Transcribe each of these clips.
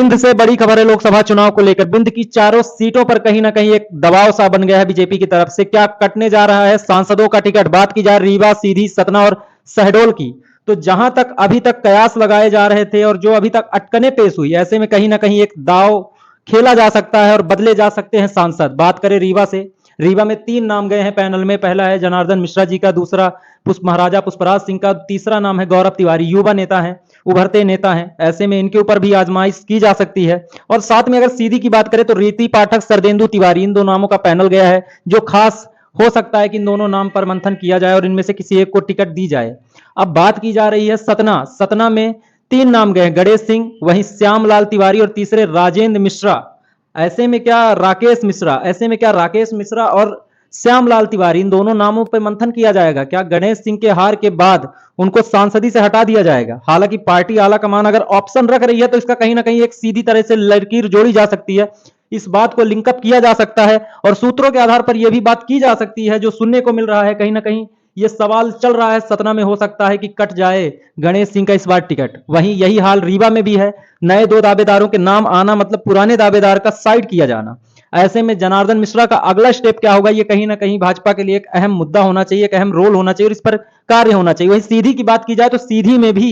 बिंद से बड़ी खबर है लोकसभा चुनाव को लेकर। बिंद की चारों सीटों पर कहीं ना कहीं एक दबाव सा बन गया है बीजेपी की तरफ से। क्या कटने जा रहा है सांसदों का टिकट? बात की जाए रीवा, सीधी, सतना और शहडोल की, तो जहां तक अभी तक कयास लगाए जा रहे थे और जो अभी तक अटकनें पेश हुई, ऐसे में कहीं ना कहीं एक दाव खेला जा सकता है और बदले जा सकते हैं सांसद। बात करें रीवा से, रीवा में 3 नाम गए हैं पैनल में। पहला है जनार्दन मिश्रा जी का, दूसरा महाराजा पुष्पराज सिंह का, तीसरा नाम है गौरव तिवारी। युवा नेता हैं, उभरते नेता हैं, ऐसे में इनके ऊपर भी आजमाइश की जा सकती है। और साथ में अगर सीधी की बात करें तो रीति पाठक, सरदेंदु तिवारी, इन दो नामों का पैनल गया है, जो खास हो सकता है कि इन दोनों नाम पर मंथन किया जाए और इनमें से किसी एक को टिकट दी जाए। अब बात की जा रही है सतना। सतना में 3 नाम गए, गणेश सिंह, वहीं श्यामलाल तिवारी और तीसरे राजेंद्र मिश्रा। ऐसे में क्या राकेश मिश्रा और श्यामलाल तिवारी, इन दोनों नामों पर मंथन किया जाएगा? क्या गणेश सिंह के हार के बाद उनको सांसदी से हटा दिया जाएगा? हालांकि पार्टी आला कमान अगर ऑप्शन रख रही है तो इसका कहीं ना कहीं एक सीधी तरह से लकीर जोड़ी जा सकती है, इस बात को लिंकअप किया जा सकता है और सूत्रों के आधार पर यह भी बात की जा सकती है, जो सुनने को मिल रहा है कहीं ना कहीं ये सवाल चल रहा है सतना में, हो सकता है कि कट जाए गणेश सिंह का इस बार टिकट। वहीं यही हाल रीवा में भी है। नए 2 दावेदारों के नाम आना मतलब पुराने दावेदार का साइड किया जाना। ऐसे में जनार्दन मिश्रा का अगला स्टेप क्या होगा, ये कहीं ना कहीं भाजपा के लिए एक अहम मुद्दा होना चाहिए, एक अहम रोल होना चाहिए और इस पर कार्य होना चाहिए। वहीं सीधी की बात की जाए तो सीधी में भी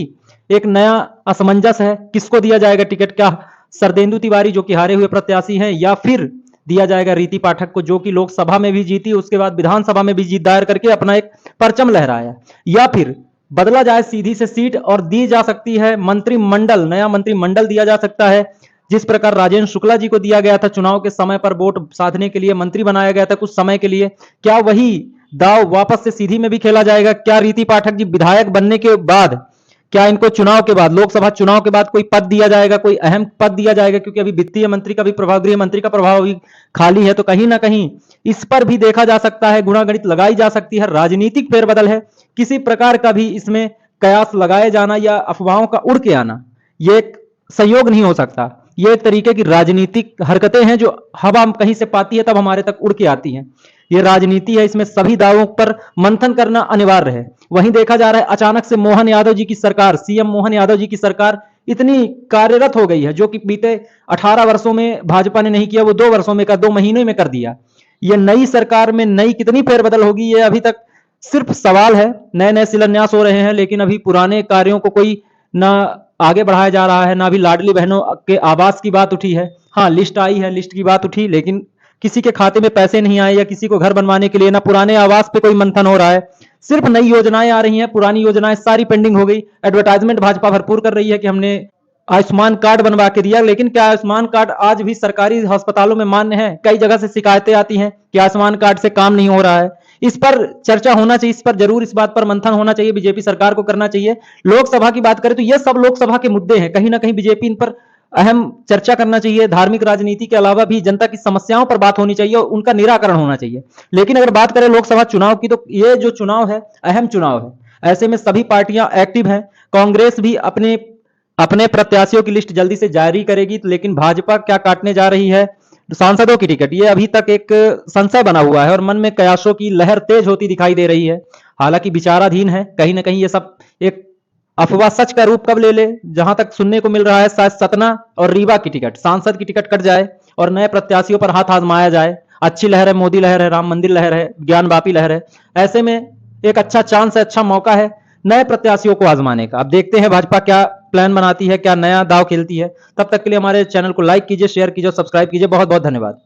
एक नया असमंजस है, किसको दिया जाएगा टिकट? क्या सरदेंदु तिवारी जो कि हारे हुए प्रत्याशी हैं, या फिर दिया जाएगा रीति पाठक को, जो कि लोकसभा में भी जीती, उसके बाद विधानसभा में भी जीत दायर करके अपना एक परचम लहराया? या फिर बदला जाए सीधी से सीट और दी जा सकती है मंत्रिमंडल, नया मंत्रिमंडल दिया जा सकता है, जिस प्रकार राजेंद्र शुक्ला जी को दिया गया था चुनाव के समय पर वोट साधने के लिए, मंत्री बनाया गया था कुछ समय के लिए। क्या वही दाव वापस से सीधी में भी खेला जाएगा? क्या रीति पाठक जी विधायक बनने के बाद, क्या इनको चुनाव के बाद, लोकसभा चुनाव के बाद कोई पद दिया जाएगा, कोई अहम पद दिया जाएगा? क्योंकि अभी वित्तीय मंत्री का भी प्रभाव, गृह मंत्री का प्रभाव अभी खाली है, तो कहीं ना कहीं इस पर भी देखा जा सकता है, गुणागणित लगाई जा सकती है। राजनीतिक फेरबदल है, किसी प्रकार का भी इसमें कयास लगाए जाना या अफवाहों का उड़ के आना, ये एक संयोग नहीं हो सकता। ये एक तरीके की राजनीतिक हरकतें हैं जो हवा कहीं से पाती है तब हमारे तक उड़ के आती हैं। ये राजनीति है, इसमें सभी दावों पर मंथन करना अनिवार्य है। वहीं देखा जा रहा है अचानक से मोहन यादव जी की सरकार, सीएम मोहन यादव जी की सरकार इतनी कार्यरत हो गई है, जो कि बीते 18 वर्षों में भाजपा ने नहीं किया, वो 2 वर्षों में 2 महीनों में कर दिया। ये नई सरकार में नई कितनी फेरबदल होगी, ये अभी तक सिर्फ सवाल है। नए नए शिलान्यास हो रहे हैं, लेकिन अभी पुराने कार्यों को कोई ना आगे बढ़ाया जा रहा है, ना भी लाडली बहनों के आवास की बात उठी है। हाँ, लिस्ट आई है, लिस्ट की बात उठी, लेकिन किसी के खाते में पैसे नहीं आए, या किसी को घर बनवाने के लिए ना पुराने आवास पे कोई मंथन हो रहा है। सिर्फ नई योजनाएं आ रही हैं, पुरानी योजनाएं सारी पेंडिंग हो गई। एडवर्टाइजमेंट भाजपा भरपूर कर रही है कि हमने आयुष्मान कार्ड बनवा के दिया, लेकिन क्या आयुष्मान कार्ड आज भी सरकारी अस्पतालों में मान्य है? कई जगह से शिकायतें आती हैं कि आयुष्मान कार्ड से काम नहीं हो रहा है। इस पर चर्चा होना चाहिए, इस पर जरूर, इस बात पर मंथन होना चाहिए, बीजेपी सरकार को करना चाहिए। लोकसभा की बात करें तो ये सब लोकसभा के मुद्दे हैं, कहीं ना कहीं बीजेपी इन पर अहम चर्चा करना चाहिए। धार्मिक राजनीति के अलावा भी जनता की समस्याओं पर बात होनी चाहिए और उनका निराकरण होना चाहिए। लेकिन अगर बात करें लोकसभा चुनाव की, तो ये जो चुनाव है अहम चुनाव है। ऐसे में सभी पार्टियां एक्टिव हैं। कांग्रेस भी अपने अपने प्रत्याशियों की लिस्ट जल्दी से जारी करेगी, लेकिन भाजपा क्या काटने जा रही है सांसदों की टिकट, ये अभी तक एक संशय बना हुआ है और मन में कयासों की लहर तेज होती दिखाई दे रही है। हालांकि विचाराधीन है, कहीं ना कहीं ये सब एक अफवाह सच का रूप कब ले ले। जहां तक सुनने को मिल रहा है, शायद सतना और रीवा की टिकट, सांसद की टिकट कट जाए और नए प्रत्याशियों पर हाथ आजमाया जाए। अच्छी लहर है, मोदी लहर है, राम मंदिर लहर है, ज्ञान वापी लहर है। ऐसे में एक अच्छा चांस है, अच्छा मौका है नए प्रत्याशियों को आजमाने का। अब देखते हैं भाजपा क्या प्लान बनाती है, क्या नया दाव खेलती है। तब तक के लिए हमारे चैनल को लाइक कीजिए, शेयर कीजिए और सब्सक्राइब कीजिए। बहुत बहुत धन्यवाद।